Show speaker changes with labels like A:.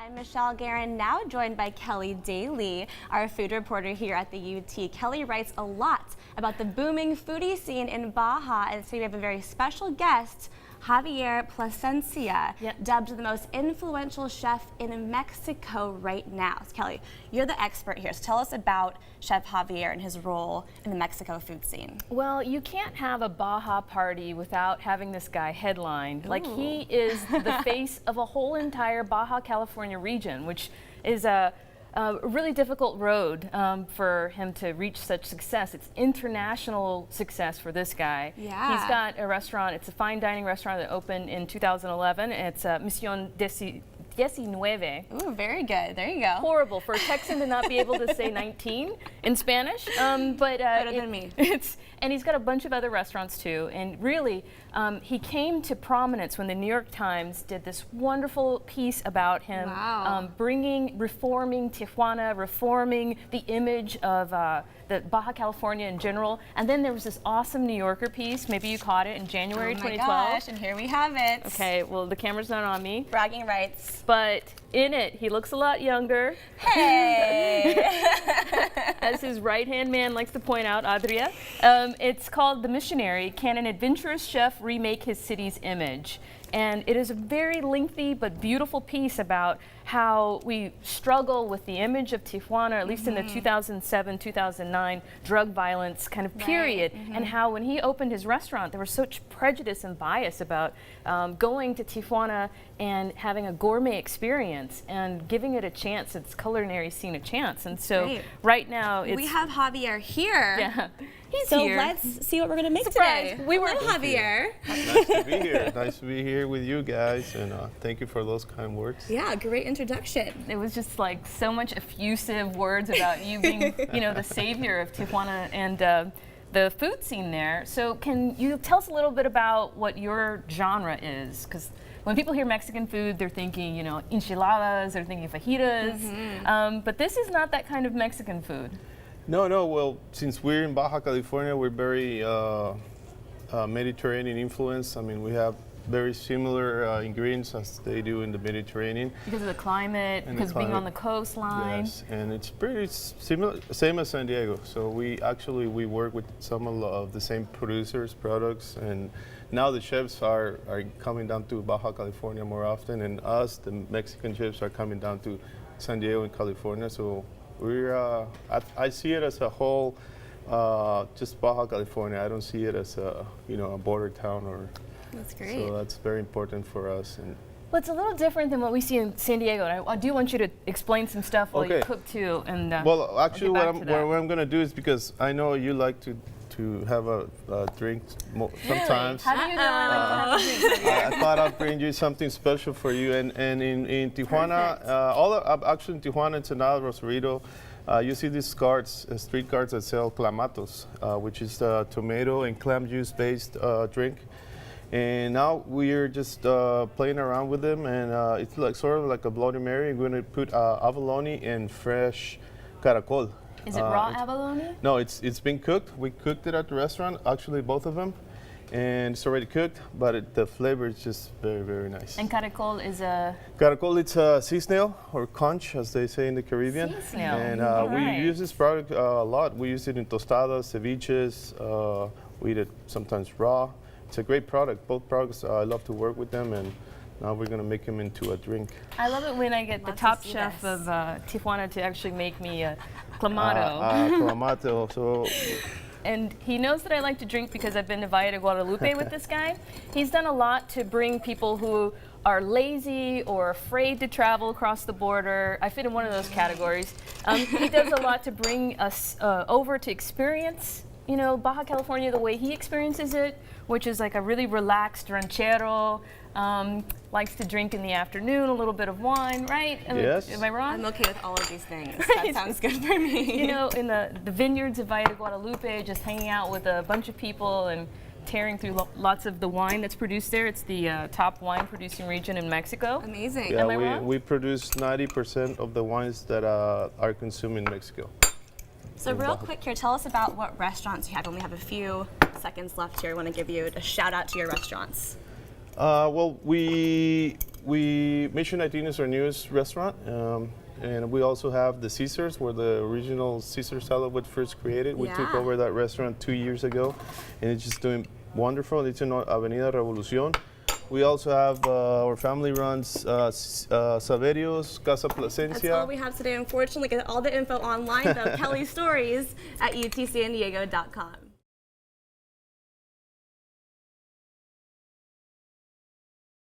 A: I'm Michelle Guerin, now joined by Kelly Daly, our food reporter here at the UT. Kelly writes a lot about the booming foodie scene in Baja, and today we have a very special guest, Javier Plascencia, dubbed the most influential chef in Mexico right now. So Kelly, you're the expert here, so tell us about Chef Javier and his role in the Mexico food scene.
B: Well, you can't have a Baja party without having this guy headlined.
A: Ooh.
B: Like, he is the face of a whole entire Baja California region, which is a really difficult road for him to reach such success. It's international success for this guy.
A: Yeah.
B: He's got a restaurant. It's a fine dining restaurant that opened in 2011. It's Misión 19.
A: Ooh, very good. There you go.
B: Horrible for a Texan to not be able to say 19 in Spanish.
A: Better than me.
B: And he's got a bunch of other restaurants too. And really, he came to prominence when the New York Times did this wonderful piece about him, reforming Tijuana, reforming the image of the Baja California in general. And then there was this awesome New Yorker piece. Maybe you caught it in January 2012.
A: Oh my gosh, and here we have it.
B: Okay, well, the camera's not on me.
A: Bragging rights.
B: But in it, he looks a lot younger.
A: Hey!
B: As his right-hand man likes to point out, Adria. It's called The Missionary, Can an Adventurous Chef Remake His City's Image? And it is a very lengthy but beautiful piece about how we struggle with the image of Tijuana, at least in the 2007-2009 drug violence kind of period, and how when he opened his restaurant, there was such prejudice and bias about going to Tijuana and having a gourmet experience and giving it a chance, its culinary scene a chance. And so right now
A: we have Javier here.
B: Yeah. He's
A: so
B: here.
A: let's see what we're going to make
B: Surprise.
A: today.
B: We were
A: Javier.
C: Nice to be here. Nice to be here with you guys, and thank you for those kind words.
A: Yeah, great introduction.
B: It was just like so much effusive words about you being, you know, the savior of Tijuana and the food scene there. So can you tell us a little bit about what your genre is? Because when people hear Mexican food, they're thinking, you know, enchiladas, they're thinking fajitas, but this is not that kind of Mexican food.
C: No. Well, since we're in Baja California, we're very Mediterranean influence. I mean, we have very similar ingredients as they do in the Mediterranean.
B: Because of the climate, because being on the coastline.
C: Yes, and it's pretty similar, same as San Diego. So we work with some of the same producers, products, and now the chefs are coming down to Baja California more often, and us, the Mexican chefs, are coming down to San Diego and California. So we're, I see it as a whole, just Baja California. I don't see it as a, a border town or.
A: That's great.
C: So that's very important for us. And
B: well, it's a little different than what we see in San Diego. And I do want you to explain some stuff while you cook too. And
C: well, actually, what I'm going to do is, because I know you like to have a drink sometimes.
B: How do you know I like to have a drink?
C: I thought I'd bring you something special for you. And in Tijuana, actually in Tijuana, Ensenada, Rosarito, you see these carts, street carts that sell clamatos, which is a tomato and clam juice based drink. And now we're just playing around with them, and it's like sort of like a Bloody Mary. We're going to put abalone and fresh caracol.
B: Is it raw abalone?
C: No, it's been cooked. We cooked it at the restaurant, actually both of them, and it's already cooked. But the flavor is just very, very nice.
B: And caracol is a?
C: Caracol, it's a sea snail or conch, as they say in the Caribbean.
B: Sea snail.
C: And we use this product a lot. We use it in tostadas, ceviches. We eat it sometimes raw. It's a great product. Both products, I love to work with them, and now we're going to make them into a drink.
B: I love it when I get the top chef of Tijuana to actually make me a clamato.
C: Clamato. So.
B: And he knows that I like to drink because I've been to Valle de Guadalupe with this guy. He's done a lot to bring people who are lazy or afraid to travel across the border. I fit in one of those categories. He does a lot to bring us over to experience, Baja California the way he experiences it, which is like a really relaxed ranchero, likes to drink in the afternoon, a little bit of wine, right?
C: Yes.
B: Am I wrong?
A: I'm okay with all of these things. That sounds good for me.
B: In the vineyards of Valle de Guadalupe, just hanging out with a bunch of people and tearing through lots of the wine that's produced there. It's the top wine producing region in Mexico.
A: Amazing.
C: Yeah,
B: Am I wrong?
C: we produce 90% of the wines that are consumed in Mexico.
A: So real quick here, tell us about what restaurants you have. We only have a few seconds left here. I want to give you a shout out to your restaurants.
C: Well, we Mission 19 is our newest restaurant, and we also have the Caesars, where the original Caesar salad was first created. We took
A: Yeah.
C: over that restaurant 2 years ago, and it's just doing wonderful. It's in Avenida Revolución. We also have our family runs Saverios, Casa Plascencia.
A: That's all we have today, unfortunately. Get all the info online, though. Kelly's Stories at utsandiego.com.